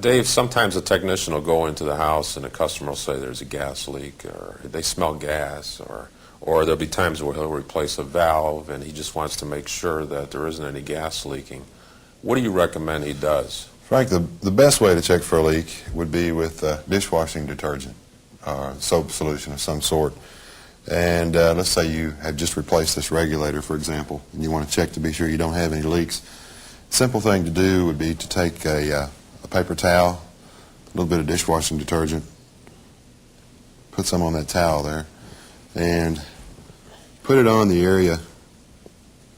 Dave, sometimes a technician will go into the house and a customer will say there's a gas leak, or they smell gas, or there'll be times where he'll replace a valve and he just wants to make sure that there isn't any gas leaking. What do you recommend he does? Frank, the best way to check for a leak would be with dishwashing detergent or soap solution of some sort. And let's say you have just replaced this regulator, for example, and you want to check to be sure you don't have any leaks. Simple thing to do would be to take a paper towel, a little bit of dishwashing detergent, put some on that towel there, and put it on the area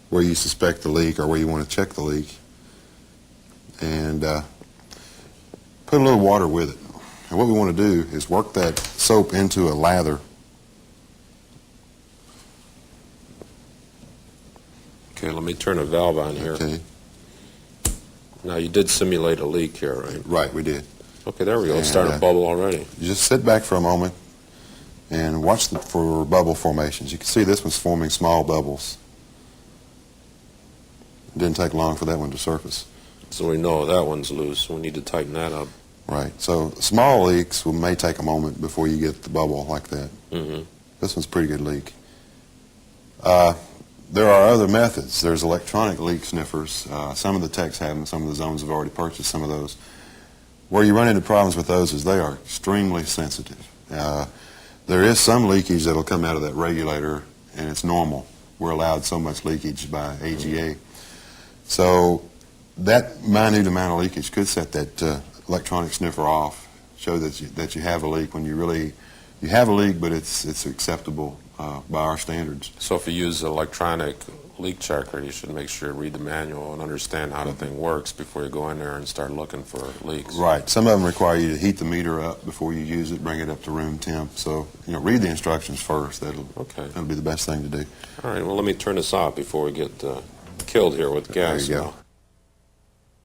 where you suspect the leak or where you want to check the leak, and put a little water with it. And what we want to do is work that soap into a lather. Okay, let me turn a valve on here. Okay. Now, you did simulate a leak here, right? Right, we did. Okay, there we go. It's And, starting to bubble already. You just sit back for a moment and watch for bubble formations. You can see this one's forming small bubbles. It didn't take long for that one to surface. So we know that one's loose. We need to tighten that up. Right. So small leaks may take a moment before you get the bubble like that. Mm-hmm. This one's a pretty good leak. There are other methods. There's electronic leak sniffers. Some of the techs have them. Some of the zones have already purchased some of those. Where you run into problems with those is they are extremely sensitive. There is some leakage that will come out of that regulator, and it's normal. We're allowed so much leakage by AGA. So that minute amount of leakage could set that electronic sniffer off, show that you have a leak when you have a leak, but it's acceptable by our standards. So if you use an electronic leak checker, you should make sure you read the manual and understand how the thing works before you go in there and start looking for leaks. Right. Some of them require you to heat the meter up before you use it, bring it up to room temp. So, read the instructions first. That'll be the best thing to do. All right, well, let me turn this off before we get killed here with gas. There you go. Now.